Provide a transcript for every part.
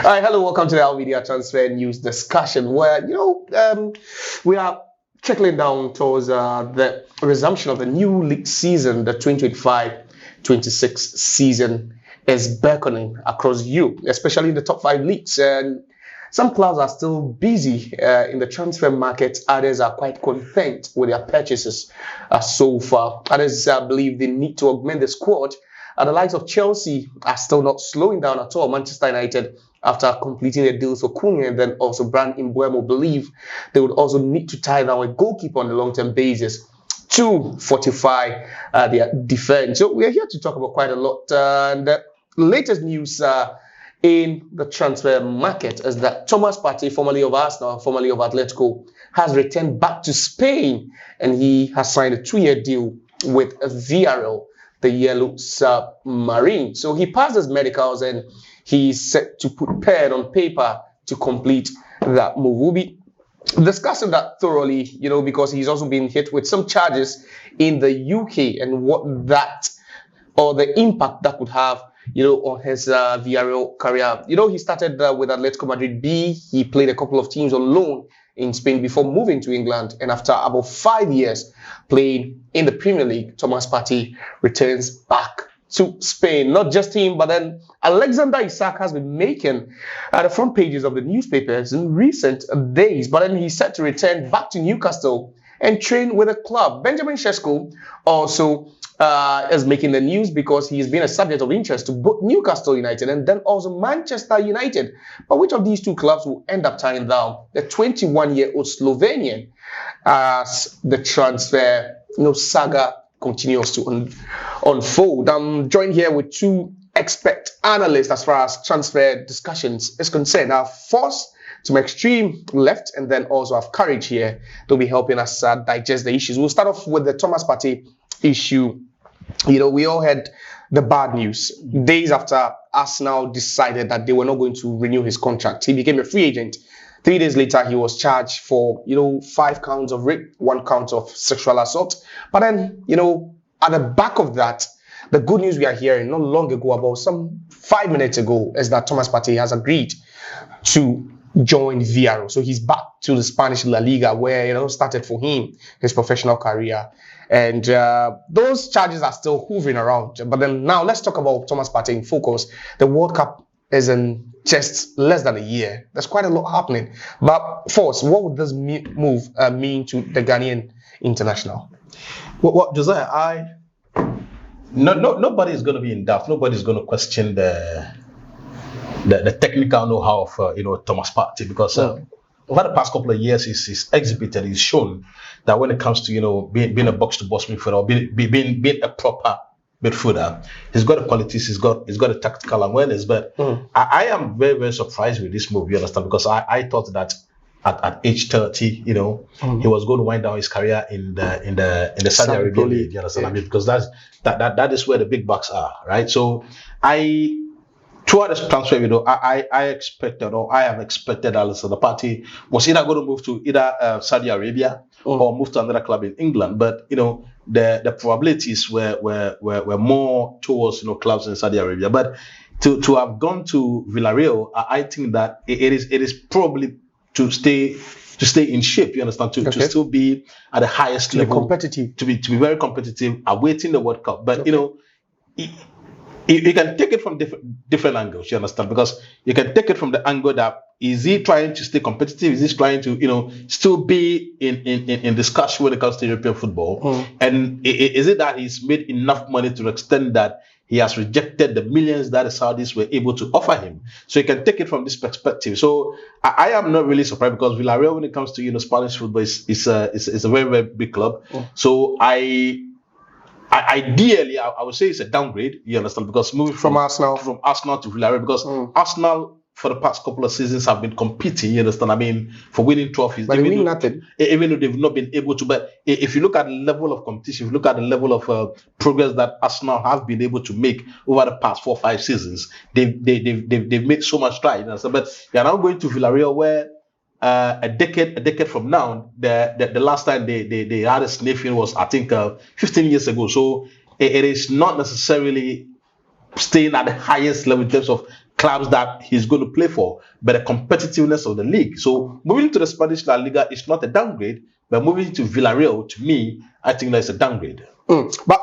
Hi, hello, welcome to the Alvia transfer news discussion where, we are trickling down towards the resumption of the new league season. The 2025-26 season is beckoning across Europe, especially in the top 5 leagues. And some clubs are still busy in the transfer market. Others are quite content with their purchases so far. Others believe they need to augment the squad. The likes of Chelsea are still not slowing down at all. Manchester United, after completing the deals for Cunha and then also Brand Mbeumo, believe they would also need to tie down a goalkeeper on a long-term basis to fortify their defense. So we're here to talk about quite a lot. And the latest news in the transfer market is that Thomas Partey, formerly of Arsenal, formerly of Atletico, has returned back to Spain, and he has signed a 2-year deal with Villarreal, the Yellow Submarine. So he passed his medicals and he's set to put pen on paper to complete that move. We'll be discussing that thoroughly, because he's also been hit with some charges in the UK and what that or the impact that could have, on his Villarreal career. He started with Atletico Madrid B. He played a couple of teams on loan in Spain before moving to England. And after about 5 years playing in the Premier League, Thomas Partey returns back to Spain. Not just him, but then Alexander Isak has been making the front pages of the newspapers in recent days. But then he's set to return back to Newcastle and train with the club. Benjamin Sesko also is making the news because he's been a subject of interest to both Newcastle United and then also Manchester United. But which of these two clubs will end up tying down the 21-year-old Slovenian as the transfer saga continues to unfold? I'm joined here with two expert analysts as far as transfer discussions is concerned. Our first to my extreme left, and then also have Courage here to be helping us digest the issues. We'll start off with the Thomas Partey issue. We all had the bad news days after Arsenal decided that they were not going to renew his contract. He became a free agent. 3 days later, he was charged for, 5 counts of rape, 1 count of sexual assault. But then, at the back of that, the good news we are hearing not long ago, about some 5 minutes ago, is that Thomas Partey has agreed to join Villarreal. So he's back to the Spanish La Liga, where, started for him his professional career. And those charges are still hovering around. But then now let's talk about Thomas Partey in focus. The World Cup is in just less than a year. There's quite a lot happening. But first, what would this move mean to the Ghanaian international? Well, Josiah, nobody is going to be in doubt. Nobody's going to question the technical know-how of Thomas Partey, because over the past couple of years he's exhibited, he's shown that when it comes to being a box-to-box midfielder, or being a proper midfielder, he's got the qualities, he's got the tactical awareness. But I am very, very surprised with this move, you understand, because I thought that at age 30, he was going to wind down his career in the Saudi Arabian League, you understand? Yeah. Because that is where the big bucks are, right? So throughout this transfer, I expected, or I have expected, that the Partey was either going to move to either Saudi Arabia or move to another club in England. But the probabilities were more towards clubs in Saudi Arabia. But to have gone to Villarreal, I think that it is probably to stay in shape. You understand? To still be at the highest level, competitive, to be very competitive, awaiting the World Cup. But you can take it from different angles, you understand? Because you can take it from the angle that, is he trying to stay competitive? Is he trying to, still be in discussion when it comes to European football? And is it that he's made enough money to the extent that he has rejected the millions that the Saudis were able to offer him? So you can take it from this perspective. So I am not really surprised, because Villarreal, when it comes to Spanish football, is a very, very big club. So ideally, I would say it's a downgrade, you understand, because moving from Arsenal to Villarreal, because Arsenal for the past couple of seasons have been competing, you understand, for winning trophies. But they win nothing. Even though they've not been able to. But if you look at the level of competition, if you look at the level of progress that Arsenal have been able to make over the past 4 or 5 seasons, they've made so much strides, you understand. But they are now going to Villarreal, where a decade from now, the last time they had a sniffing was, I think, 15 years ago. So it is not necessarily staying at the highest level in terms of clubs that he's going to play for, but the competitiveness of the league. So moving to the Spanish La Liga is not a downgrade, but moving to Villarreal, to me, I think that's a downgrade. But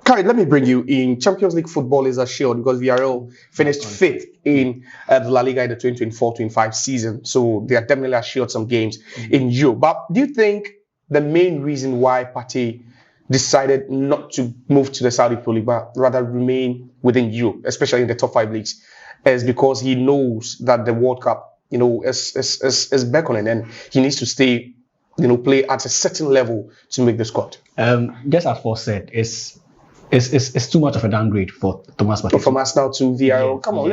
Kari, let me bring you in. Champions League football is assured because Villarreal finished 5th in the La Liga in the 2024-25 season. So they are definitely assured some games in Europe. But do you think the main reason why Partey decided not to move to the Saudi Pro League, but rather remain within Europe, especially in the top 5 leagues, is because he knows that the World Cup, is beckoning and he needs to stay, play at a certain level to make the squad? Just as Paul said, it's too much of a downgrade for Thomas Partey. From Arsenal to Villarreal. Come on,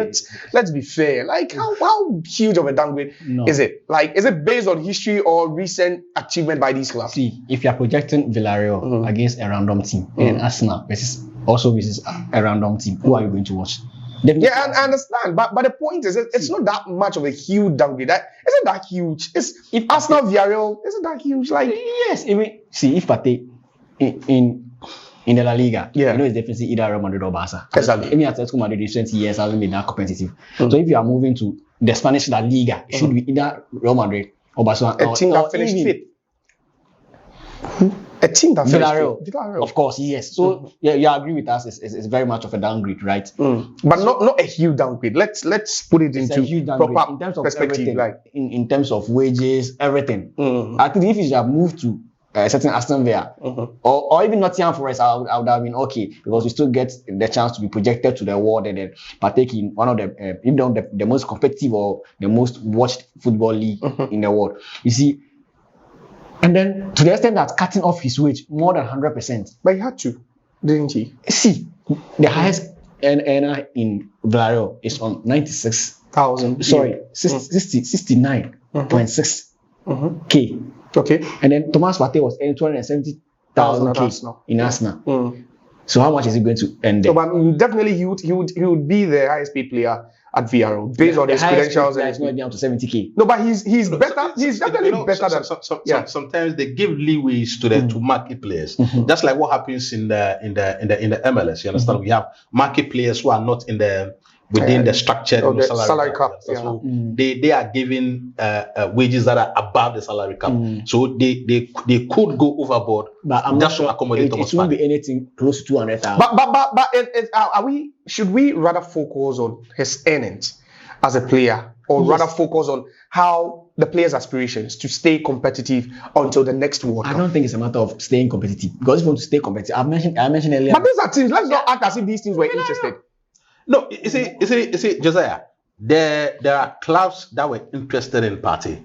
let's be fair. Like, how huge of a downgrade is it? Like, is it based on history or recent achievement by these clubs? See, if you are projecting Villarreal against a random team and Arsenal versus a random team, who are you going to watch? Yeah, I understand, but the point is, it's not that much of a huge downgrade. Isn't that huge? If Arsenal Villarreal, isn't that huge? Like, yes, if Partey in the La Liga, it's definitely either Real Madrid or Barca. Exactly. Even Atletico Madrid in 20 years hasn't been that competitive. So if you are moving to the Spanish La Liga, it should be either Real Madrid or Barcelona. A team that finished 5th. A team that Villarreal, of course, yes. So you agree with us. It's very much of a downgrade, right? But not a huge downgrade. Let's put it into proper in terms of perspective, like in terms of wages, everything. I think if you have moved to a certain Aston Villa or even Nottingham Forest, I would have been okay because you still get the chance to be projected to the world and then partake in one of the most competitive or the most watched football league in the world. You see. And then to the extent that cutting off his wage more than 100%. But he had to, didn't he? See, the highest earner in Villarreal is on 96,000. Sorry, 69.6 K. Okay. And then Thomas Partey was earning 270,000 K in Arsenal. So how much is he going to earn there? So, but definitely he would be the highest paid player at Villarreal based on his credentials. And it's going down to 70K. No, but he's better. He's definitely better than. Sometimes they give leeways to market players. Just like what happens in the MLS. You understand? We have market players who are not within the structured salary cap. So they are given wages that are above the salary cap. So they could go overboard. But I'm just not to accommodate it won't be anything close to 200,000. But should we rather focus on his earnings as a player, or rather focus on how the player's aspirations to stay competitive until the next World Cup? I don't think it's a matter of staying competitive, because if you want to stay competitive, I mentioned earlier. But these are teams. Let's not act as if these teams were interested. No, you see, Josiah, there are clubs that were interested in Partey.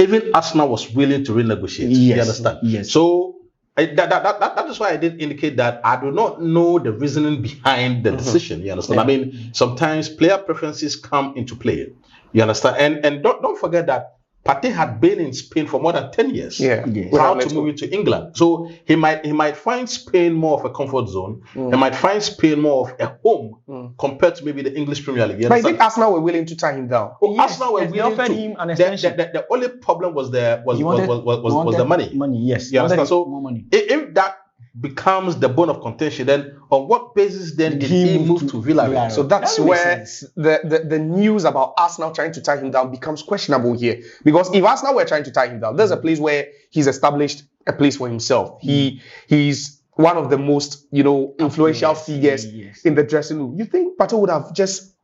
Even Arsenal was willing to renegotiate. Yes, you understand? Yes. So that is why I did indicate that I do not know the reasoning behind the decision. You understand? I mean, sometimes player preferences come into play. You understand? And don't forget that Partey had been in Spain for more than 10 years. Prior to moving to England. So he might find Spain more of a comfort zone. He might find Spain more of a home compared to maybe the English Premier League. But I think Arsenal were willing to tie him down. Arsenal were willing offered him an extension. The only problem was the money. Money, yes. You understand? So more money. If that becomes the bone of contention, then on what basis then did he move to Villarreal? So that's where the news about Arsenal trying to tie him down becomes questionable here. Because if Arsenal were trying to tie him down, there's a place where he's established a place for himself. He's one of the most, influential figures in the dressing room. You think Partey would have just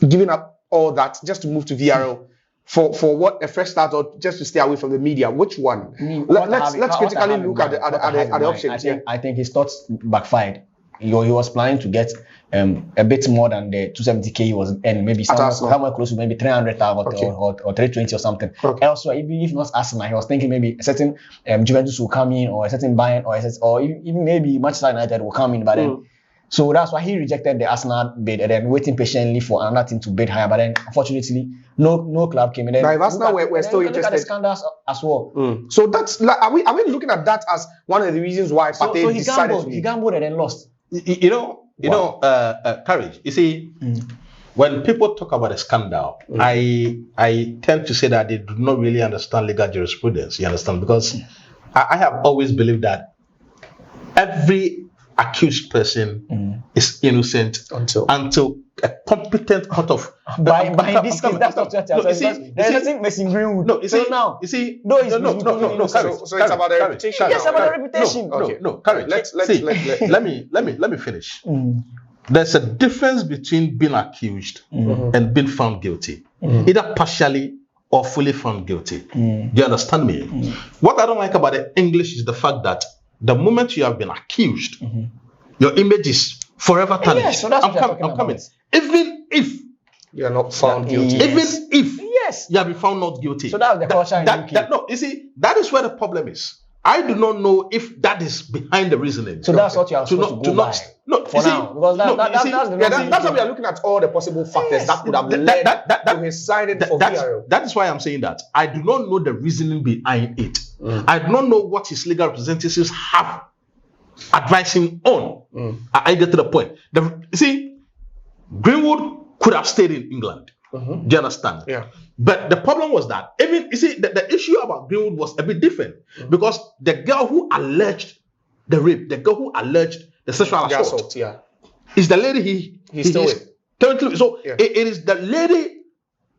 given up all that just to move to Villarreal? For what, a fresh start, or just to stay away from the media? Which one? Let's critically look at the options. I think his thoughts backfired. He was planning to get a bit more than the 270K he was earning, maybe somewhere close to maybe 300,000 or 320 or something. Elsewhere, even if not Arsenal, he was thinking maybe a certain Juventus will come in, or a certain Bayern, or even maybe Manchester United will come in, but then. So that's why he rejected the Arsenal bid and then waiting patiently for another team to bid higher. But then, unfortunately, no club came in. Then if Arsenal were still interested. Look at the scandals as well. So that's are we looking at that as one of the reasons why Partey decided he gambled and then lost. Courage. You see, when people talk about a scandal, I tend to say that they do not really understand legal jurisprudence. You understand? Because I have always believed that every accused person is innocent until a competent court of. By this case, that's not what you're saying. There's nothing missing Greenwood. No, so now, you see, no. So it's about the reputation. Yes, about the reputation. No, Courage. Let me finish. There's a difference between being accused and being found guilty, either partially or fully found guilty. Do you understand me? What I don't like about the English is the fact that the moment you have been accused, your image is forever tarnished. Yes, so that's what I'm coming. Even if you are not found guilty. Even if you have been found not guilty. So that's the culture in UK. No, you see, that is where the problem is. I do not know if that is behind the reasoning. So that's what you are supposed to go by. No, for now, because that's why we are looking at all the possible factors that could have led to his signing for Villarreal. That is why I'm saying that. I do not know the reasoning behind it. I do not know what his legal representatives have advised him on. I get to the point. See, Greenwood could have stayed in England. Do you understand? Yeah. But the problem was that the issue about Greenwood was a bit different because the girl who alleged the rape, the girl who alleged the sexual assault, is the lady he's still with. Currently, so it is the lady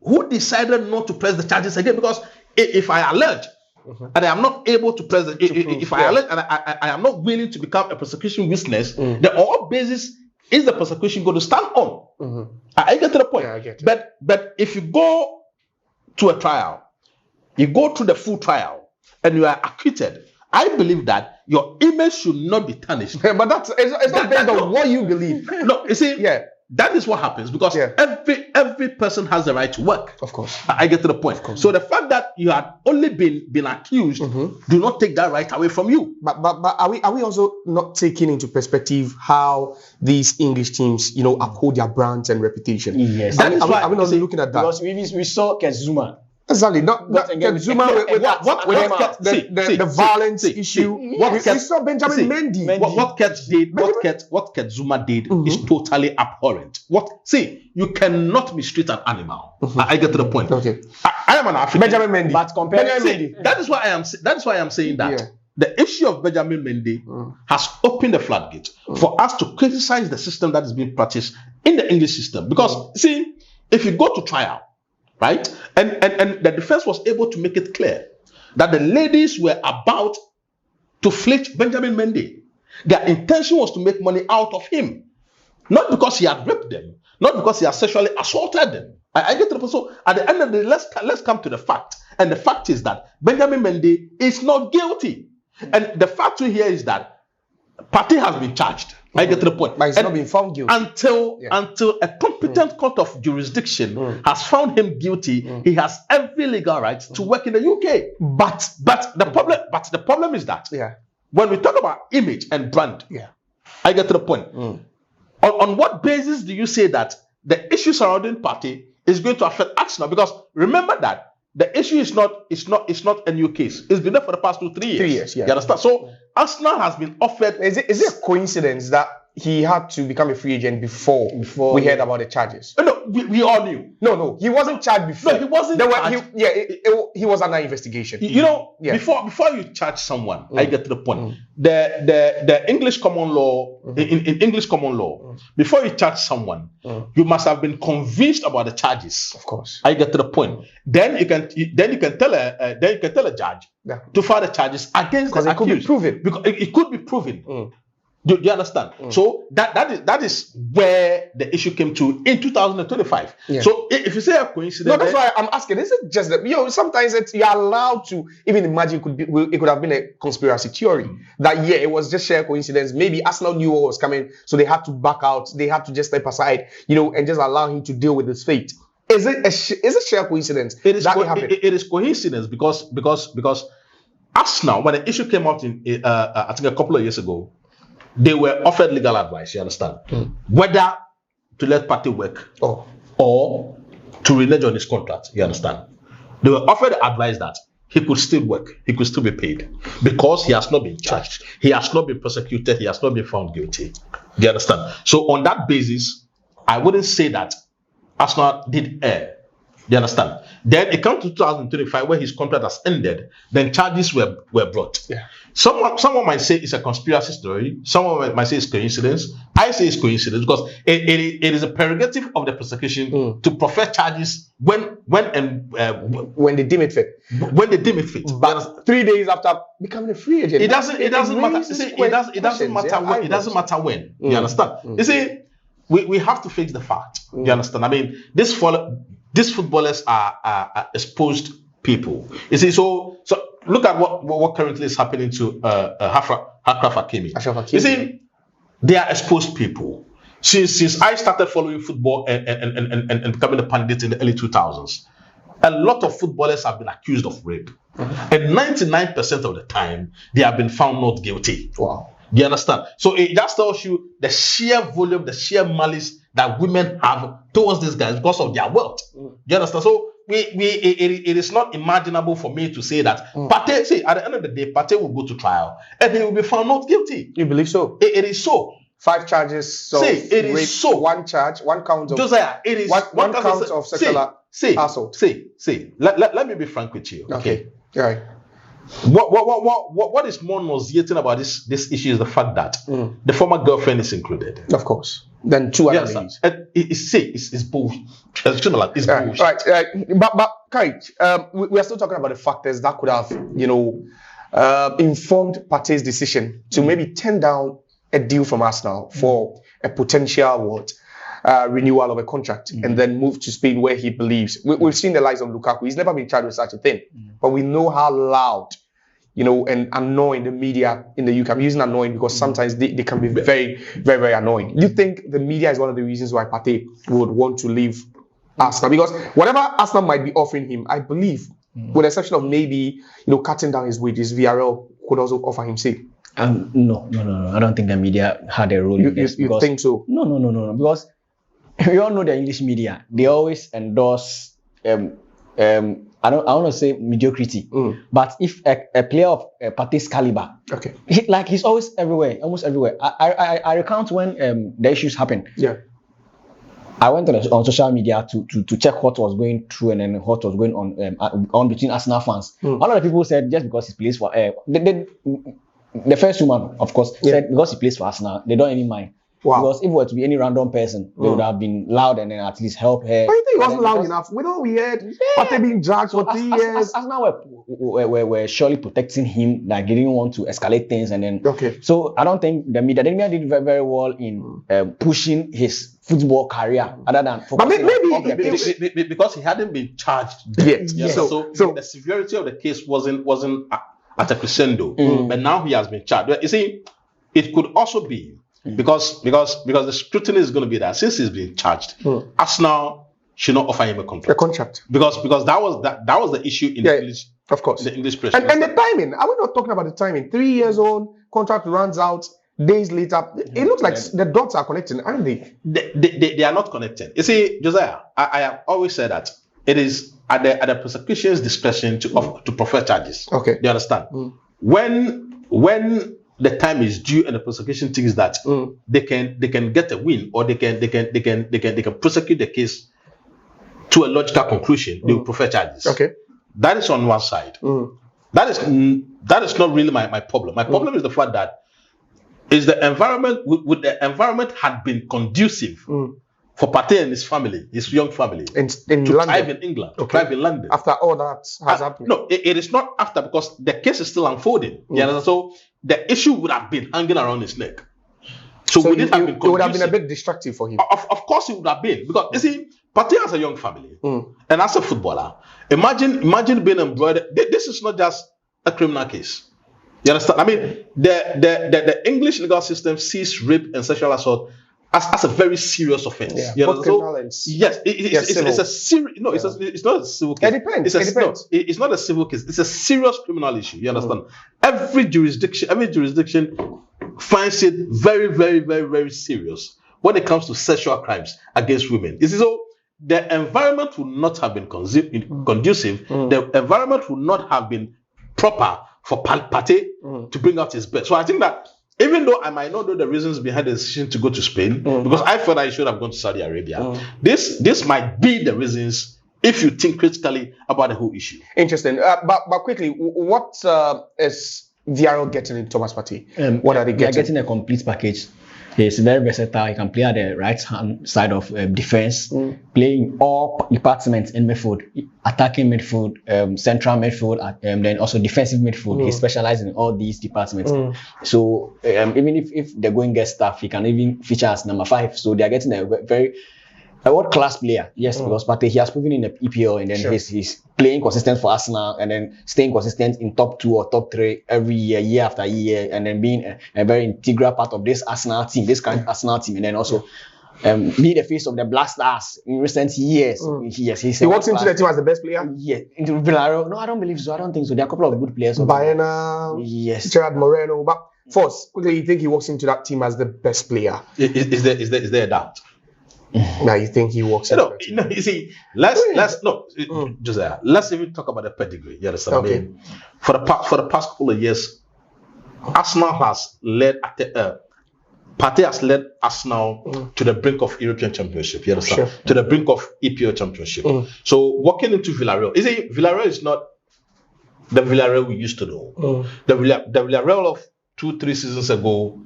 who decided not to press the charges again because if I allege and I am not able to press if I allege and I am not willing to become a prosecution witness, the all basis is the prosecution going to stand on. I get to the point. Yeah, I get it. But if you go to a trial, you go through the full trial, and you are acquitted, I believe that your image should not be tarnished. But it's not based on what you believe. No, you see, that is what happens because every person has the right to work. Of course. I get to the point. So the fact that you had only been accused do not take that right away from you. But are we also not taking into perspective how these English teams, uphold their brands and reputation? Yes. Are we not looking at that? Because we saw Kezuma. Exactly. Not Zuma with the violence issue. We saw Benjamin Mendy. What Zuma did is totally abhorrent. You cannot mistreat an animal. I get to the point. Okay. I am an African. Benjamin Mendy. But compared Mendy. That is why I am saying that. The issue of Benjamin Mendy has opened the floodgate for us to criticize the system that is being practiced in the English system. Because if you go to trial, right? And the defense was able to make it clear that the ladies were about to fleece Benjamin Mendy. Their intention was to make money out of him. Not because he had raped them, not because he had sexually assaulted them. I get to the point. So at the end of the day, let's come to the fact. And the fact is that Benjamin Mendy is not guilty. And the fact here is that Partey has been charged. I get to the point. But he's not been found guilty. Until a competent court of jurisdiction has found him guilty, he has every legal right to work in the UK. But the problem is that when we talk about image and brand, I get to the point. On what basis do you say that the issue surrounding Partey is going to affect Arsenal? Because remember that the issue is not a new case. It's been there for the past 2-3 years. 3 years, You understand? So Arsenal has been offered. Is it a coincidence that he had to become a free agent before we heard about the charges? No, we all knew. No, he wasn't charged before. No, he wasn't charged. He was under investigation. Before you charge someone, I get to the point. The English common law, in English common law, before you charge someone, you must have been convinced about the charges. Of course. I get to the point. Then you can tell a judge to file the charges against the accused. It could be proven. Because it could be proven. Do you understand? So that is where the issue came to in 2025. So if you say a coincidence, no, that's why I'm asking. Is it just that sometimes you're allowed to even imagine it could have been a conspiracy theory that it was just sheer coincidence. Maybe Arsenal knew what was coming, so they had to back out. They had to just step aside, and just allow him to deal with his fate. Is it sheer coincidence? It is coincidence because Arsenal, when the issue came out in I think a couple of years ago, they were offered legal advice, you understand? Whether to let Partey work or to renege on his contract, you understand? They were offered the advice that he could still work, he could still be paid because he has not been charged, he has not been prosecuted, he has not been found guilty. Do you understand? So on that basis, I wouldn't say that Arsenal did err You understand? Then it comes to 2025 where his contract has ended. Then charges were brought. Yeah. Someone might say it's a conspiracy story. Someone might say it's coincidence. I say it's coincidence because it is a prerogative of the prosecution to prefer charges when they deem it fit. When they deem it fit. But 3 days after becoming a free agent, it doesn't matter. See, it doesn't matter when. It doesn't matter when. You understand? You see, we have to face the fact. You understand? I mean, these footballers are exposed people. You see, so look at what currently is happening to Achraf Hakimi. You see, they are exposed people. Since I started following football and becoming a pundit in the early 2000s, a lot of footballers have been accused of rape. And 99% of the time, they have been found not guilty. Wow. Do you understand? So it just tells you the sheer volume, the sheer malice that women have towards these guys because of their wealth. Do you understand? So it is not imaginable for me to say that Partey, see, at the end of the day, Partey will go to trial and he will be found not guilty. You believe so? It is so. 5 charges. So it is rape, so. 1 charge, 1 count of Josiah, it is one count of sexual assault. Let me be frank with you. Okay. Right. What is more nauseating about this issue is the fact that the former girlfriend is included. Of course. Then 2 other ladies. It's bullshit. It's bullshit. Right. But Courage, we are still talking about the factors that could have, informed Partey's decision to maybe turn down a deal from Arsenal for a potential renewal of a contract and then move to Spain where he believes. We've seen the likes of Lukaku. He's never been charged with such a thing. But we know how loud, and annoying the media in the UK. I'm using annoying because sometimes they can be very, very, very annoying. You think the media is one of the reasons why Partey would want to leave Arsenal? Because whatever Arsenal might be offering him, I believe, with the exception of maybe, cutting down his wages, Villarreal could also offer him say. No. I don't think the media had a role in this. You think so? No. Because we all know the English media. They always endorse, I want to say mediocrity. But if a player of Partey's caliber, okay, he's always everywhere, almost everywhere. I recount when the issues happened. Yeah. I went on social media to check what was going through and then what was going on between Arsenal fans. A lot of people said just because he plays for the first woman, of course, said because he plays for Arsenal, they don't even mind. Wow. Because if it were to be any random person, they would have been loud and then at least help her. But you think it wasn't loud enough? With all we heard, Partey being dragged for 3 years. Arsenal were surely protecting him, like they didn't want to escalate things and then. Okay. So I don't think the media did very, very well in pushing his football career, other than. But maybe because he hadn't been charged yet. Yeah. So the severity of the case wasn't at a crescendo, but now he has been charged. You see, it could also be. Because the scrutiny is going to be that since he's being charged, Arsenal should not offer him a contract. Because that was the issue in the English, of course, the English press. And the timing. Are we not talking about the timing? 3 years on, contract runs out. Days later, it looks like the dots are connecting, aren't they? They are not connected. You see, Josiah, I have always said that it is at the prosecution's discretion to prefer charges. Okay, do you understand? When the time is due and the prosecution thinks that they can get a win or they can prosecute the case to a logical conclusion, they will prefer charges. Okay, that is on one side. That is not really my problem. My problem is the fact that is the environment would the environment had been conducive for Partey and his family, his young family, in to London. thrive in England, to thrive in London. After all that has happened. No, it is not after because the case is still unfolding. Yeah, so the issue would have been hanging around his neck. So would it have been conducive? It would have been a bit destructive for him. Of course, it would have been because you see, Partey has a young family, and as a footballer, imagine being embroidered. This is not just a criminal case. You understand? I mean, the English legal system sees rape and sexual assault as a very serious offense. Yeah. You know? Yes, it's a serious. No, it's not a civil case. It depends. It's not a civil case. It's a serious criminal issue. You understand? Every jurisdiction finds it very, very, very, very serious when it comes to sexual crimes against women. You see, so the environment would not have been conducive. The environment would not have been proper for Partey to bring out his best. So I think that even though I might not know the reasons behind the decision to go to Spain, because I felt I should have gone to Saudi Arabia, this might be the reasons if you think critically about the whole issue. Interesting. But quickly, what is Villarreal getting in Thomas Partey? What are they getting? They're getting a complete package. He's very versatile. He can play at the right hand side of defense, playing all departments in midfield, attacking midfield, central midfield, then also defensive midfield. He specializes in all these departments. So even if they're going to get staff, he can even feature as number 5. So they're getting a world-class player, yes, because Partey, he has proven in the EPL, and then he's playing consistent for Arsenal, and then staying consistent in top 2 or top 3 every year after year, and then being a very integral part of this Arsenal team, this current Arsenal team, and then also being the face of the Black Stars in recent years. He walks into the team as the best player? Yeah, into Villarreal. No, I don't believe so. I don't think so. There are a couple of good players. Baena, yes, Gerard Moreno, but first, quickly, you think he walks into that team as the best player? Is there a doubt? Now you think he walks? You see, let's even talk about the pedigree. You understand? Okay. I mean, for the past couple of years, Arsenal has led. Partey has led Arsenal to the brink of European Championship. You understand? Sure. To the brink of EPL Championship. So walking into Villarreal, Villarreal is not the Villarreal we used to know. The Villarreal of 2-3 seasons ago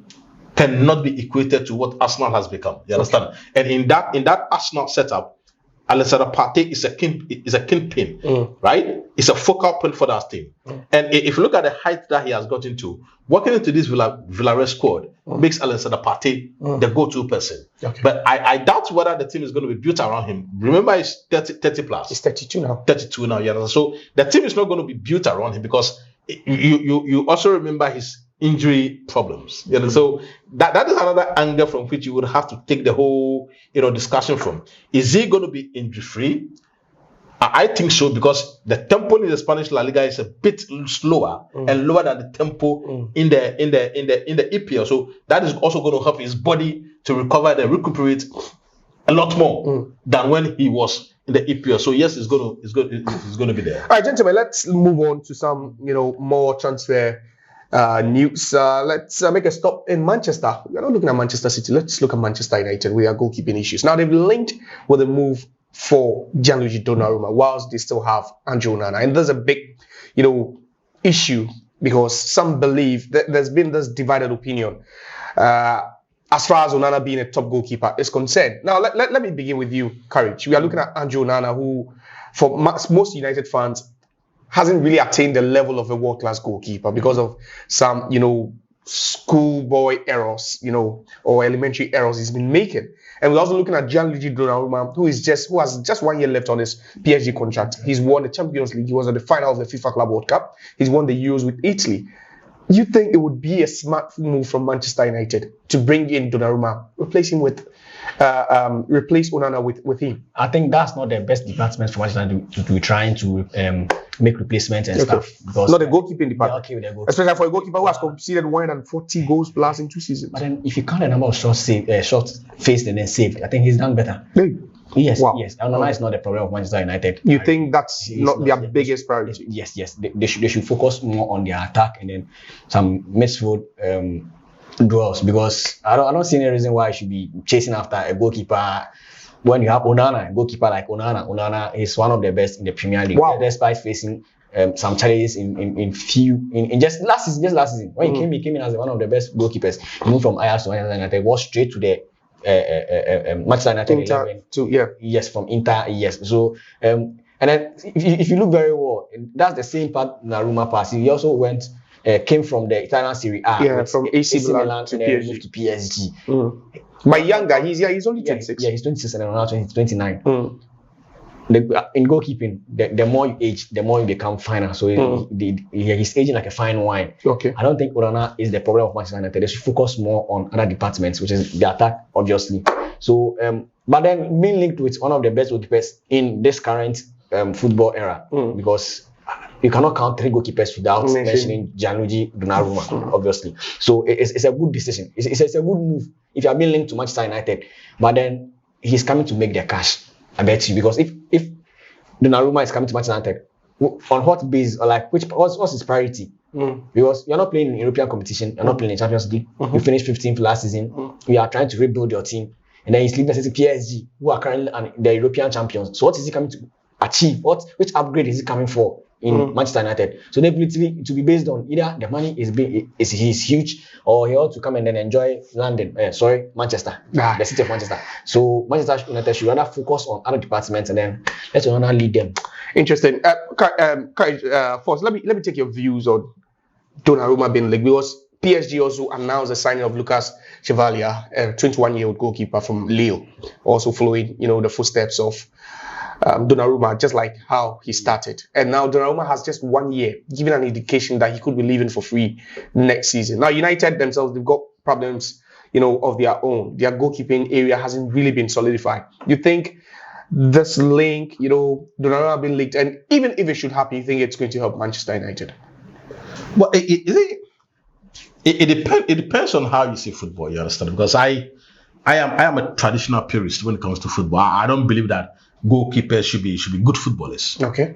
cannot be equated to what Arsenal has become. You understand? And in that Arsenal setup, Alessandro Partey is a kingpin, right? It's a focal point for that team. And if you look at the height that he has gotten to, walking into this Villarreal squad makes Alessandro Partey the go-to person. Okay. But I doubt whether the team is going to be built around him. Remember, he's 30 plus. He's 32 now. 32 now, yeah. So the team is not going to be built around him because you also remember his injury problems. You know, so that is another angle from which you would have to take the whole discussion from. Is he going to be injury free? I think so, because the tempo in the Spanish La Liga is a bit slower and lower than the tempo in the EPL. So that is also going to help his body to recover and recuperate a lot more than when he was in the EPL. So yes, it's going to be there. All right, gentlemen, let's move on to some more transfer news. Let's make a stop in Manchester. We're not looking at Manchester City. Let's look at Manchester United. We are goalkeeping issues. Now, they've linked with a move for Gianluigi Donnarumma, whilst they still have Andrew Onana. And there's a big, issue, because some believe that there's been this divided opinion as far as Onana being a top goalkeeper is concerned. Now, let me begin with you, Courage. We are looking at Andrew Onana, who, for most United fans, hasn't really attained the level of a world-class goalkeeper because of some, schoolboy errors, or elementary errors he's been making. And we're also looking at Gianluigi Donnarumma, who has just 1 year left on his PSG contract. He's won the Champions League. He was at the final of the FIFA Club World Cup. He's won the Euros with Italy. You think it would be a smart move from Manchester United to bring in Donnarumma, replace Onana with him? I think that's not the best department for Manchester United to be trying to make replacements and stuff. Because not the goalkeeping department. Okay with the goalkeeper. Especially for a goalkeeper who has conceded 140 goals plus in 2 seasons. But then if you count the number of shots faced and then saved, I think he's done better. Hey. Yes. Onana is not the problem of Manchester United. You think that's not their biggest priority? Yes. They should focus more on their attack and then some midfield duels, because I don't see any reason why you should be chasing after a goalkeeper when you have Onana, a goalkeeper like Onana. Onana is one of the best in the Premier League, despite facing some challenges in just last season. When he came in as one of the best goalkeepers. He moved from Ajax to Manchester United, was straight to the Manchester United 11. Yes, from Inter. Yes. So and then if you look very well, that's the same part Donnarumma passed. He also came from the Italian Serie A, from AC Milan to PSG. Moved to PSG. But younger, he's only 26. Yeah, he's 26 and now 29. In goalkeeping, the more you age, the more you become finer. So he's aging like a fine wine. Okay. I don't think Onana is the problem of Manchester United. They should focus more on other departments, which is the attack, obviously. So, but then being linked with one of the best goalkeepers in this current football era, because you cannot count 3 goalkeepers without mentioning Gianluigi Donnarumma, obviously. So it's a good decision. It's a good move if you are being linked to Manchester United. But then he's coming to make their cash, I bet you. Because if Donnarumma is coming to Manchester United, on what basis, or like what's his priority? Because you're not playing in European competition, you're not playing in Champions League. You finished 15th last season. You are trying to rebuild your team, and then he's leaving PSG, who are currently the European champions. So what is he coming to achieve? Which upgrade is he coming for in Manchester United? So definitely to be based on either the money is huge, or he ought to come and then enjoy Manchester, the city of Manchester. So Manchester United should rather focus on other departments and then let Onana lead them. Interesting. Force, let me take your views on Donnarumma being linked, because PSG also announced the signing of Lucas Chevalier, a 21-year-old goalkeeper from Lille, also following the footsteps of Donnarumma, just like how he started. And now Donnarumma has just 1 year, giving an indication that he could be leaving for free next season. Now United themselves, they've got problems, of their own. Their goalkeeping area hasn't really been solidified. You think this link, Donnarumma being linked, and even if it should happen, you think it's going to help Manchester United? Well, it depends on how you see football. You understand? Because I am a traditional purist when it comes to football. I don't believe that goalkeepers should be good footballers. Okay.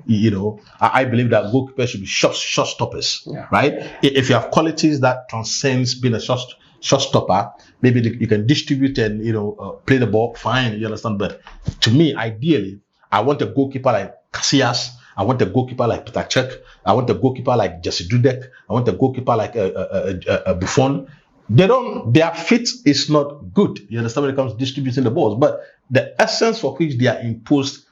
I believe that goalkeepers should be shot stoppers. Yeah. Right? If you have qualities that transcends being a shot stopper, maybe you can distribute and play the ball. Fine. You understand? But to me, ideally, I want a goalkeeper like Casillas. I want a goalkeeper like Petr Cech. I want a goalkeeper like Jesse Dudek. I want a goalkeeper like a Buffon. Their fit is not good. You understand, when it comes to distributing the balls, but the essence for which they are imposed,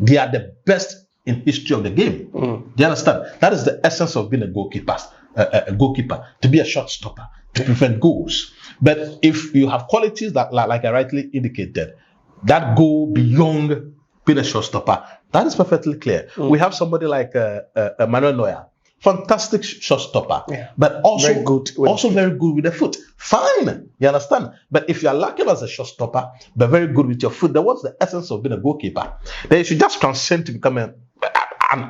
they are the best in history of the game. Do you understand? That is the essence of being a goalkeeper. A goalkeeper, to be a shot stopper, to prevent goals. But if you have qualities that, like I rightly indicated, that go beyond being a showstopper, that is perfectly clear. We have somebody like Manuel Neuer, fantastic showstopper, but also very good with the foot. Fine, you understand? But if you are lacking as a showstopper, but very good with your foot, then what's the essence of being a goalkeeper? Then you should just transcend to become an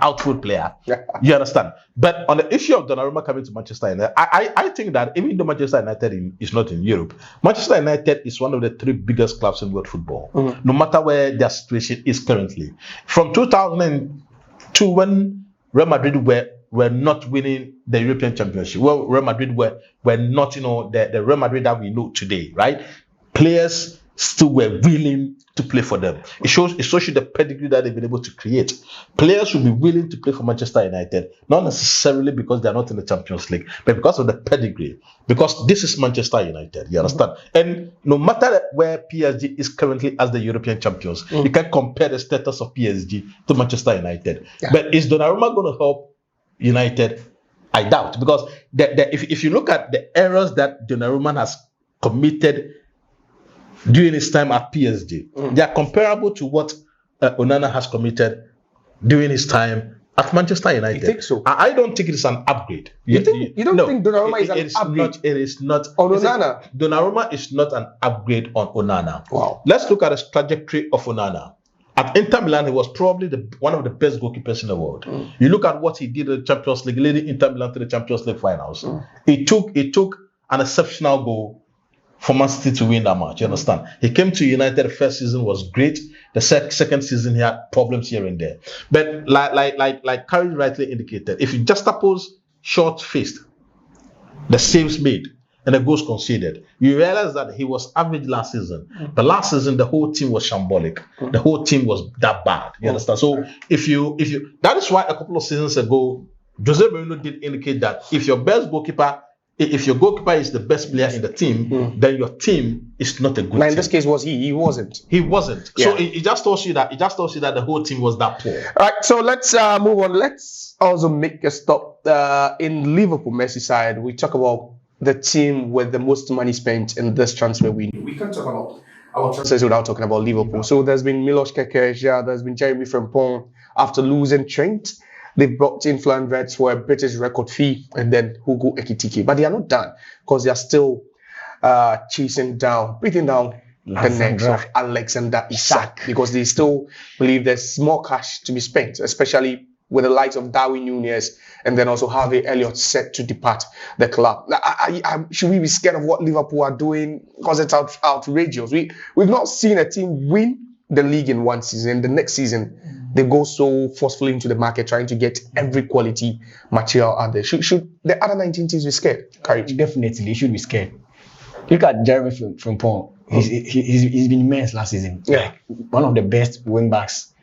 outfield player. You understand? But on the issue of Donnarumma coming to Manchester United, I think that even though Manchester United is not in Europe, Manchester United is one of the 3 biggest clubs in world football, no matter where their situation is currently. From 2002, when Real Madrid were not winning the European Championship, well, Real Madrid were not, the Real Madrid that we know today, right? Players still were willing to play for them. It shows you the pedigree that they've been able to create. Players should be willing to play for Manchester United, not necessarily because they're not in the Champions League, but because of the pedigree. Because this is Manchester United, you understand? And no matter where PSG is currently as the European champions, you can compare the status of PSG to Manchester United. Yeah. But is Donnarumma going to help United? I doubt, because if you look at the errors that Donnarumma has committed during his time at PSG, they are comparable to what Onana has committed during his time at Manchester United. You think so? I don't think it's an upgrade. You don't think Donnarumma is an upgrade? It is not. On Onana? Donnarumma is not an upgrade on Onana. Wow. Let's look at the trajectory of Onana. At Inter Milan, he was probably one of the best goalkeepers in the world. You look at what he did in the Champions League, leading Inter Milan to the Champions League finals. It took an exceptional goal for Man City to win that match. You understand? He came to United. The first season was great. The second season he had problems here and there. But like Karen rightly indicated, if you juxtapose short-faced, the saves made and the goals conceded, you realize that he was average last season. But last season the whole team was shambolic. The whole team was that bad. You understand? So if you that is why a couple of seasons ago, Jose Mourinho did indicate that if your goalkeeper is the best player in the team, then your team is not a good team. In this case, was he? He wasn't. He wasn't. Yeah. So it just tells you that the whole team was that poor. All right. So let's move on. Let's also make a stop in Liverpool, Merseyside. We talk about the team with the most money spent in this transfer window. We can't talk about our transfers without talking about Liverpool. So there's been Milos Kekeja, there's been Jeremy Frimpong. After losing Trent, they've brought in Flan Reds for a British record fee, and then Hugo Ekitike. But they are not done, because they are still breathing down the necks of Alexander Isak, because they still believe there's more cash to be spent, especially with the likes of Darwin Núñez and then also Harvey Elliott set to depart the club. Should we be scared of what Liverpool are doing? Because it's outrageous. We've not seen a team win the league in one season. The next season, they go so forcefully into the market trying to get every quality material out there. Should the other 19 teams be scared? Courage. Definitely, they should be scared. Look at Jeremy Frimpong. He's been immense last season. Yeah. One of the best wing backs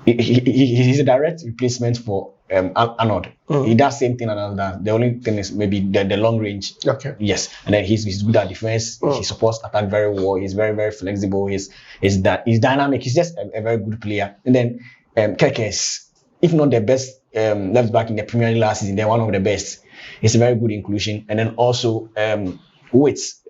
he's a direct replacement for Arnold. He does same thing Arnold does. The only thing is maybe the long range. Okay. Yes, and then he's good at defense. He supports attack very well. He's very, very flexible. He's dynamic. He's just a very good player. And then Keke is, if not the best left back in the Premier League last season, they're one of the best. It's a very good inclusion. And then also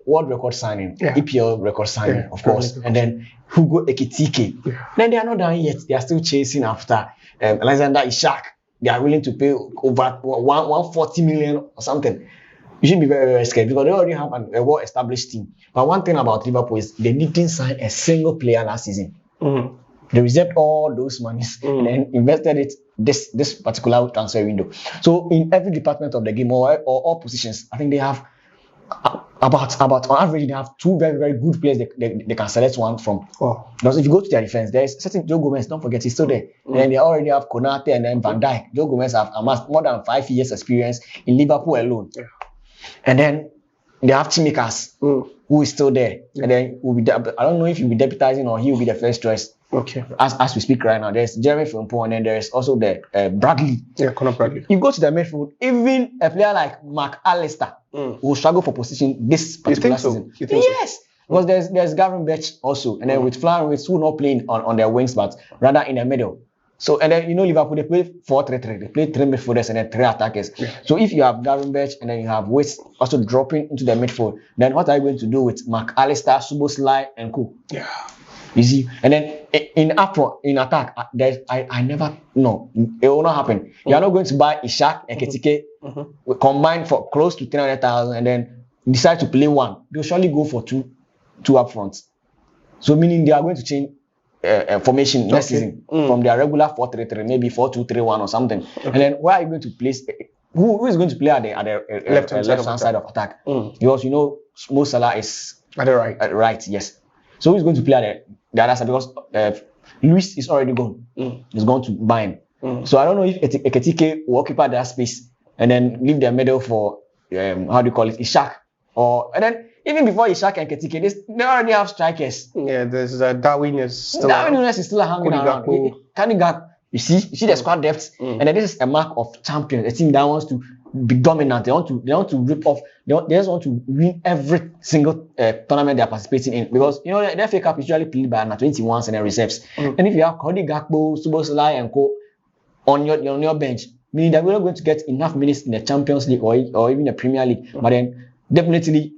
world record signing, EPL record signing, of course. And then Hugo Ekitike. Then they are not done yet. They are still chasing after Alexander Isak. They are willing to pay over 140 million or something. You should be very, very scared because they already have a well-established team. But one thing about Liverpool is they didn't sign a single player last season. They reserved all those monies and then invested it this particular transfer window. So in every department of the game or all positions, I think they have about on average they have 2 very, very good players they can select one from. Because if you go to their defense, there's certain Joe Gomez, don't forget he's still there. And then they already have Konate and then Van Dijk. Joe Gomez have amassed more than 5 years experience in Liverpool alone. And then they have Chimikas, who is still there. And then I don't know if he'll be deputizing or he will be the first choice. Okay. As we speak right now, there's Jeremy Frimpong and then there's also the Bradley. Conor Bradley. You go to the midfield, even a player like McAllister will struggle for position this particular season. You think yes. Because there's Gavin Birch also, and then with Flowers who not playing on their wings, but rather in the middle. So and then Liverpool they play 4-3-3. They play 3 midfielders and then 3 attackers. So if you have Gavin Birch and then you have Waits also dropping into the midfield, then what are you going to do with McAllister, Szoboszlai, and co? You see, and then in attack, I never know. It will not happen. You are not going to buy Ishak and Ketike combined for close to 300,000 and then decide to play one. They'll surely go for two up front. So meaning they are going to change formation next season from their regular 4-3-3, maybe 4-2-3-1 or something. And then where are you going to place? Who is going to play at the left-hand side of attack? Because Mo Salah is at the right. Right, yes. So who's going to play at the other side? Because Luis is already gone. He's going to buy him. So I don't know if Ekitike will occupy that space and then leave the middle for Ishak. And then even before Ishak and Ekitike, they already have strikers. Yeah, there's Darwin is still hanging around. Kanigak, you see the squad depth, and then this is a mark of champions. A team that wants to be dominant. They want to rip off. They just want to win every single tournament they are participating in, because the FA Cup is usually played by under 21s and then reserves. And if you have Cody Gakpo, Szoboszlai and co on your bench, meaning that we're not going to get enough minutes in the Champions League or even the Premier League. But then definitely,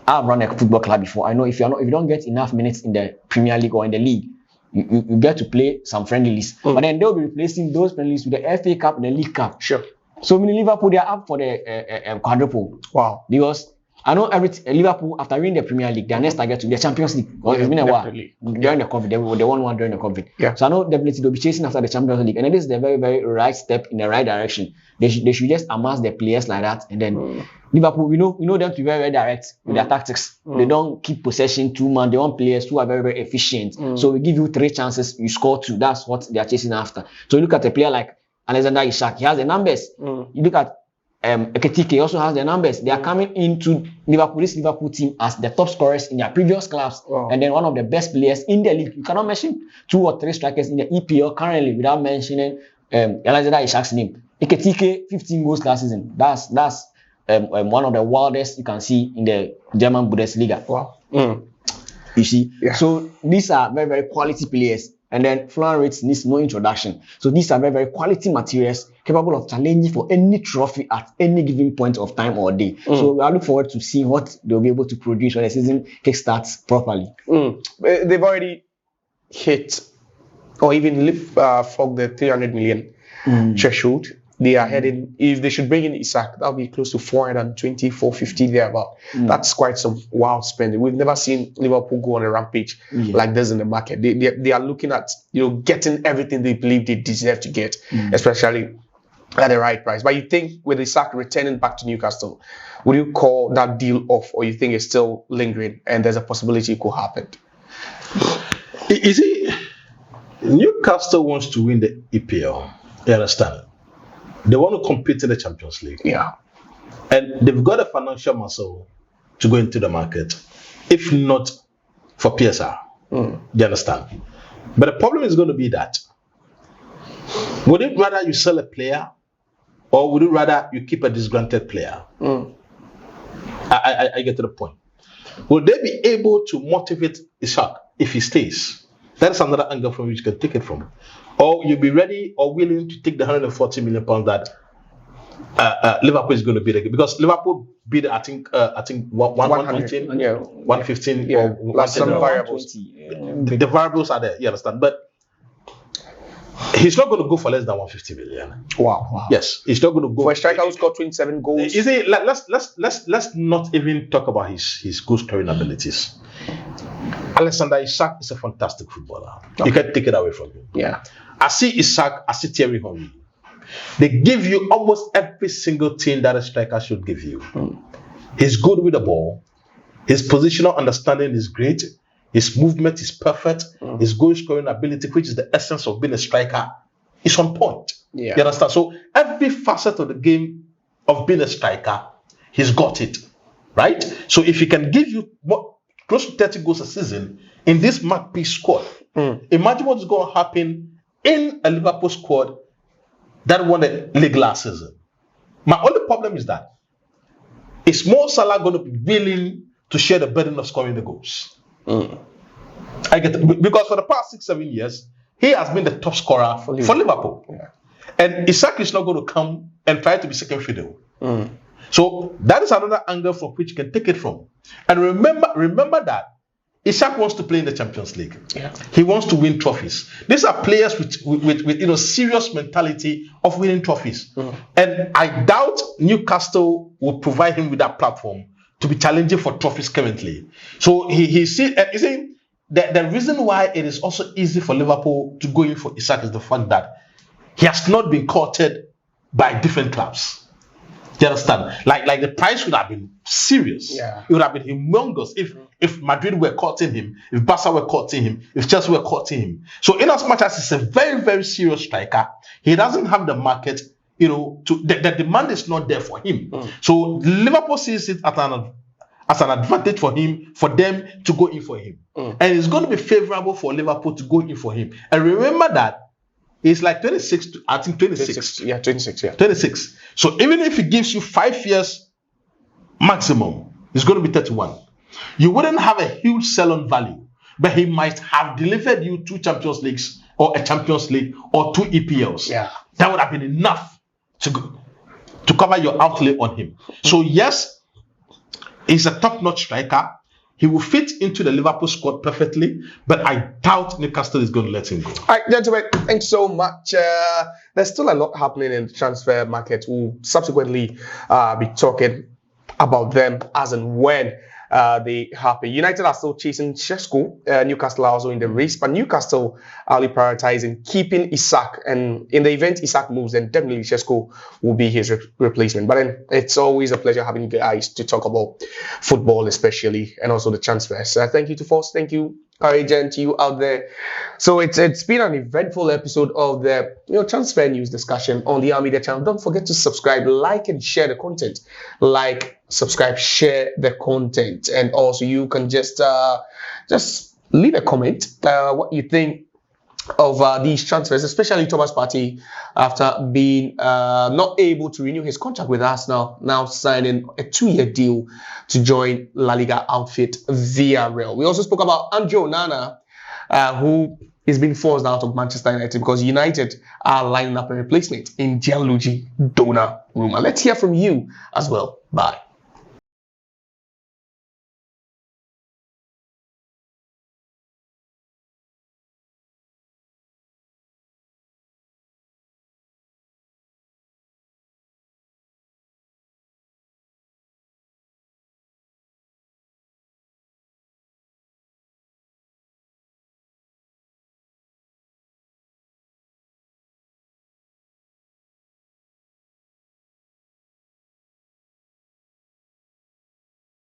I've run a football club before. I know if you don't get enough minutes in the Premier League or in the league, you get to play some friendlies. But then they'll be replacing those friendlies with the FA Cup and the League Cup. Sure. So Liverpool, they are up for the quadruple. Wow. Because I know Liverpool, after winning the Premier League, their next target to be the Champions League. Because it's been a while during the COVID. They won one during the COVID. Yeah. So I know definitely they'll be chasing after the Champions League. And this is the very, very right step in the right direction. They should just amass their players like that. And then Liverpool, we know them to be very, very direct with their tactics. They don't keep possession too much. They want players who are very, very efficient. So we give you 3 chances, you score 2. That's what they are chasing after. So you look at a player like Alexander Isak, he has the numbers. You look at Ekitike, he also has the numbers. They are coming into this Liverpool team as the top scorers in their previous clubs, and then one of the best players in the league. You cannot mention 2 or 3 strikers in the EPL currently without mentioning Alexander Isak's name. Ekitike, 15 goals last season. That's one of the wildest you can see in the German Bundesliga. Wow. You see, so these are very, very quality players. And then Florence needs no introduction. So these are very, very quality materials capable of challenging for any trophy at any given point of time or day. So I look forward to seeing what they'll be able to produce when the season kickstarts properly. They've already hit or even frogged the 300 million threshold. They are heading, if they should bring in Isak, that'll be close to 420, 450 thereabout. That's quite some wild spending. We've never seen Liverpool go on a rampage like this in the market. They are looking at getting everything they believe they deserve to get, especially at the right price. But you think with Isak returning back to Newcastle, would you call that deal off, or you think it's still lingering and there's a possibility it could happen? Is it Newcastle wants to win the EPL? You understand? They want to compete in the Champions League. Yeah. And they've got a financial muscle to go into the market, if not for PSR. You understand? But the problem is going to be that Would it rather you sell a player, or would it rather you keep a disgruntled player? I get to the point. Will they be able to motivate Isak if he stays? That is another angle from which you can take it from. Or you'll be ready or willing to take the £140 million that Liverpool is going to bid again, because Liverpool bid I think 115, yeah, 115, yeah, or plus some variables. The variables are there, you understand? But he's not going to go for less than 150 million. Wow. Yes, he's not going to go for a striker who scored 27 goals. You see, let's not even talk about his goal scoring abilities. Alexander Isak is a fantastic footballer. Okay. You can't take it away from him. Yeah. I see Isak, I see Thierry Henry. They give you almost every single thing that a striker should give you. He's good with the ball. His positional understanding is great. His movement is perfect. His goal scoring ability, which is the essence of being a striker, is on point. Yeah. You understand? So every facet of the game of being a striker, he's got it. Right? So if he can give you close to 30 goals a season in this Magpie squad, imagine what's going to happen in a Liverpool squad that won the league last season. My only problem is that is Mo Salah going to be willing to share the burden of scoring the goals? I get it. Because for the past 6-7 years, he has been the top scorer for Liverpool. Yeah. And Isak is not going to come and try to be second fiddle. So that is another angle from which you can take it from. And remember that Isak wants to play in the Champions League. Yeah. He wants to win trophies. These are players with serious mentality of winning trophies. And I doubt Newcastle will provide him with that platform to be challenging for trophies currently. So he see the reason why it is also easy for Liverpool to go in for Isak is the fact that he has not been courted by different clubs. Do you understand? Like the price would have been serious. Yeah. It would have been humongous if Madrid were courting him, if Barca were courting him, if Chelsea were courting him. So in as much as he's a very, very serious striker, he doesn't have the market, the demand is not there for him. So Liverpool sees it as an advantage for him, for them to go in for him. And it's going to be favorable for Liverpool to go in for him. And remember that it's like 26, I think 26. 26. So even if he gives you 5 years maximum, it's going to be 31. You wouldn't have a huge sell-on value, but he might have delivered you 2 Champions Leagues or a Champions League or 2 EPLs. Yeah. That would have been enough to cover your outlay on him. So yes, he's a top-notch striker. He will fit into the Liverpool squad perfectly, but I doubt Newcastle is going to let him go. All right, gentlemen, thanks so much. There's still a lot happening in the transfer market. We'll subsequently be talking about them as and when they happen. United are still chasing Šeško. Newcastle are also in the race, but Newcastle are only prioritizing keeping Isak. And in the event Isak moves, then definitely Šeško will be his replacement. But then it's always a pleasure having you guys to talk about football, especially, and also the transfers. Thank you to Force. Thank you, Agent, to you out there. So it's been an eventful episode of the transfer news discussion on the Media channel. Don't forget to subscribe, like, and share the content. Like, subscribe, share the content, and also you can just leave a comment what you think of these transfers, especially Thomas Partey, after being not able to renew his contract with Arsenal, now signing a 2-year deal to join La Liga outfit Villarreal. We also spoke about Andre Onana, who is being forced out of Manchester United because United are lining up a replacement in Gianluigi Donnarumma. Let's hear from you as well. Bye.